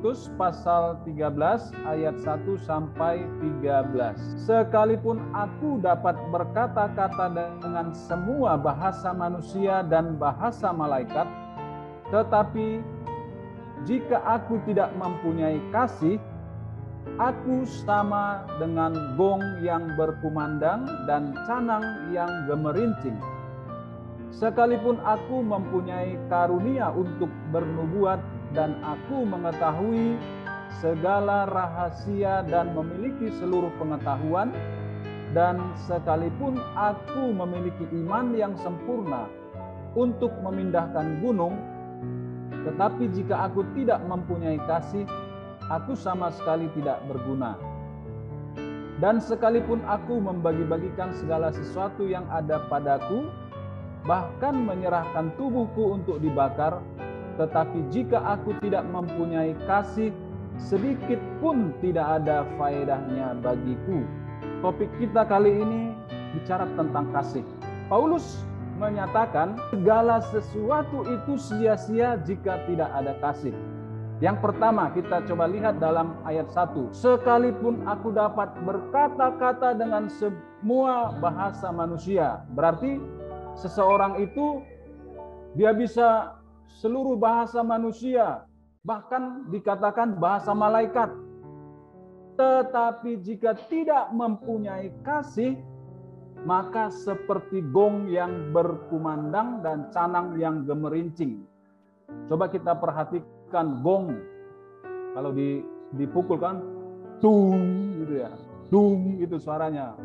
Korintus pasal 13 ayat 1 sampai 13. Sekalipun aku dapat berkata-kata dengan semua bahasa manusia dan bahasa malaikat, tetapi jika aku tidak mempunyai kasih, aku sama dengan gong yang berkumandang dan canang yang gemerincing. Sekalipun aku mempunyai karunia untuk bernubuat dan aku mengetahui segala rahasia dan memiliki seluruh pengetahuan, dan sekalipun aku memiliki iman yang sempurna untuk memindahkan gunung, tetapi jika aku tidak mempunyai kasih, aku sama sekali tidak berguna. Dan sekalipun aku membagi-bagikan segala sesuatu yang ada padaku, bahkan menyerahkan tubuhku untuk dibakar, tetapi jika aku tidak mempunyai kasih, sedikit pun tidak ada faedahnya bagiku. Topik kita kali ini bicara tentang kasih. Paulus menyatakan segala sesuatu itu sia-sia jika tidak ada kasih. Yang pertama kita coba lihat dalam ayat 1. Sekalipun aku dapat berkata-kata dengan semua bahasa manusia. Berarti seseorang itu dia bisa seluruh bahasa manusia, bahkan dikatakan bahasa malaikat. Tetapi jika tidak mempunyai kasih, maka seperti gong yang berkumandang dan canang yang gemerincing. Coba kita perhatikan gong. Kalau dipukul kan, tung gitu ya. Dung itu suaranya.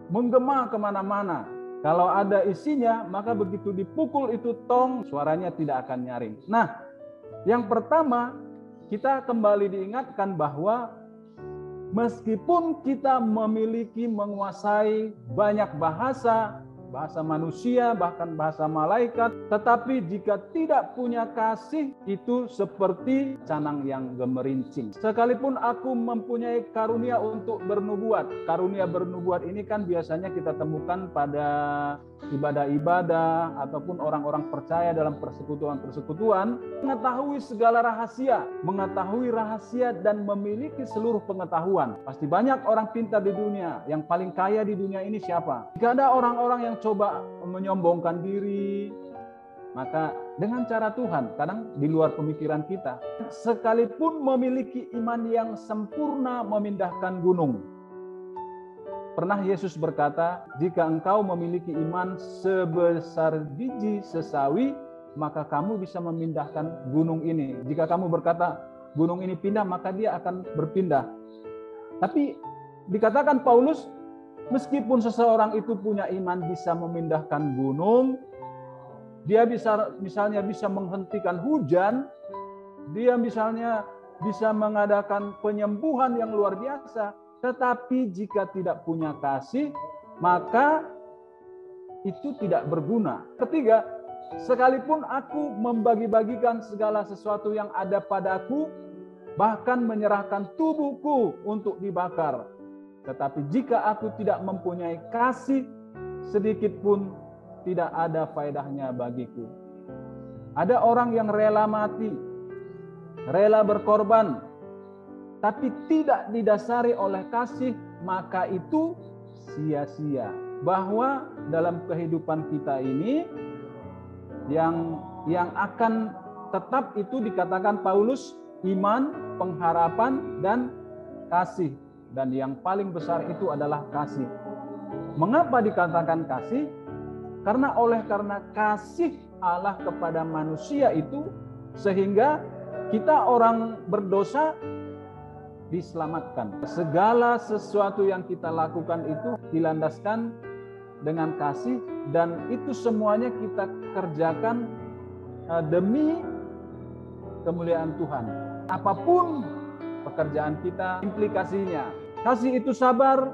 Menggema kemana-mana. Kalau ada isinya, maka begitu dipukul itu tong, suaranya tidak akan nyaring. Nah, yang pertama, kita kembali diingatkan bahwa meskipun kita memiliki, menguasai banyak bahasa, bahasa manusia, bahkan bahasa malaikat, tetapi jika tidak punya kasih, itu seperti canang yang gemerincing. Sekalipun aku mempunyai karunia untuk bernubuat, karunia bernubuat ini kan biasanya kita temukan pada ibadah-ibadah ataupun orang-orang percaya dalam persekutuan-persekutuan, mengetahui segala rahasia, mengetahui rahasia dan memiliki seluruh pengetahuan. Pasti banyak orang pintar di dunia, yang paling kaya di dunia ini siapa? Jika ada orang-orang yang coba menyombongkan diri, maka dengan cara Tuhan, kadang di luar pemikiran kita, sekalipun memiliki iman yang sempurna memindahkan gunung. Pernah Yesus berkata, jika engkau memiliki iman sebesar biji sesawi, maka kamu bisa memindahkan gunung ini. Jika kamu berkata, gunung ini pindah, maka dia akan berpindah. Tapi dikatakan Paulus, meskipun seseorang itu punya iman bisa memindahkan gunung, dia misalnya bisa menghentikan hujan, dia misalnya bisa mengadakan penyembuhan yang luar biasa, tetapi jika tidak punya kasih, maka itu tidak berguna. Ketiga, sekalipun aku membagi-bagikan segala sesuatu yang ada padaku, bahkan menyerahkan tubuhku untuk dibakar, tetapi jika aku tidak mempunyai kasih, sedikit pun tidak ada faedahnya bagiku. Ada orang yang rela mati, rela berkorban, tapi tidak didasari oleh kasih, maka itu sia-sia. Bahwa dalam kehidupan kita ini, yang akan tetap itu dikatakan Paulus, iman, pengharapan, dan kasih. Dan yang paling besar itu adalah kasih. Mengapa dikatakan kasih? Karena kasih Allah kepada manusia itu, sehingga kita orang berdosa diselamatkan. Segala sesuatu yang kita lakukan itu dilandaskan dengan kasih, dan itu semuanya kita kerjakan demi kemuliaan Tuhan. Apapun pekerjaan kita, implikasinya. Kasih itu sabar,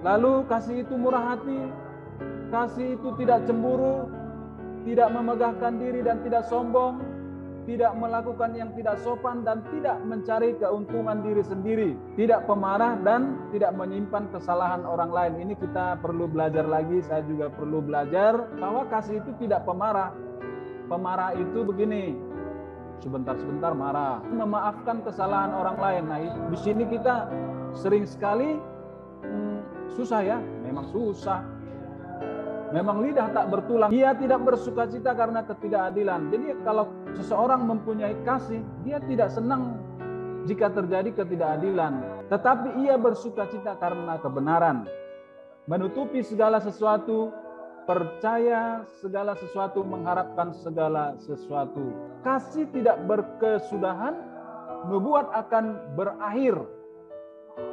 lalu kasih itu murah hati, kasih itu tidak cemburu, tidak memegahkan diri dan tidak sombong, tidak melakukan yang tidak sopan dan tidak mencari keuntungan diri sendiri, tidak pemarah dan tidak menyimpan kesalahan orang lain. Ini kita perlu belajar lagi, saya juga perlu belajar bahwa kasih itu tidak pemarah. Pemarah itu begini, sebentar-sebentar marah, memaafkan kesalahan orang lain. Nah, di sini kita sering sekali susah ya, memang susah. Memang lidah tak bertulang. Dia tidak bersukacita karena ketidakadilan. Jadi kalau seseorang mempunyai kasih, dia tidak senang jika terjadi ketidakadilan. Tetapi ia bersukacita karena kebenaran. Menutupi segala sesuatu, percaya segala sesuatu, mengharapkan segala sesuatu. Kasih tidak berkesudahan, nubuat akan berakhir.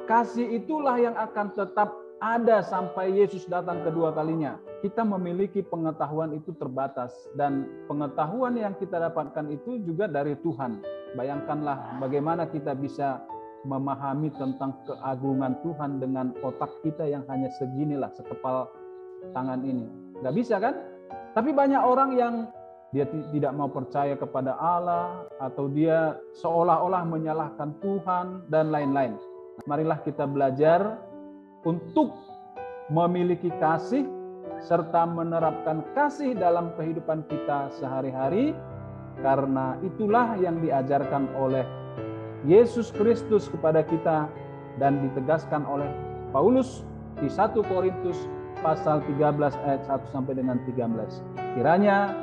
Kasih itulah yang akan tetap ada sampai Yesus datang kedua kalinya. Kita memiliki pengetahuan itu terbatas, dan pengetahuan yang kita dapatkan itu juga dari Tuhan. Bayangkanlah bagaimana kita bisa memahami tentang keagungan Tuhan dengan otak kita yang hanya seginilah, sekepal tangan ini. Nggak bisa kan? Tapi banyak orang yang dia tidak mau percaya kepada Allah, atau dia seolah-olah menyalahkan Tuhan dan lain-lain. Marilah kita belajar untuk memiliki kasih serta menerapkan kasih dalam kehidupan kita sehari-hari, karena itulah yang diajarkan oleh Yesus Kristus kepada kita dan ditegaskan oleh Paulus di 1 Korintus pasal 13 ayat 1 sampai dengan 13. Kiranya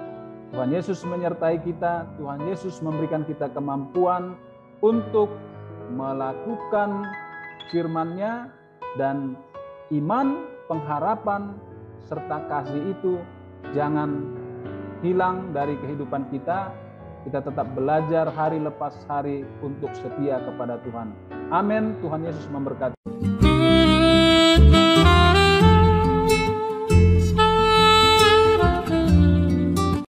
Tuhan Yesus menyertai kita, Tuhan Yesus memberikan kita kemampuan untuk melakukan firman-Nya, dan iman, pengharapan, serta kasih itu jangan hilang dari kehidupan kita. Kita tetap belajar hari lepas hari untuk setia kepada Tuhan. Amin. Tuhan Yesus memberkati.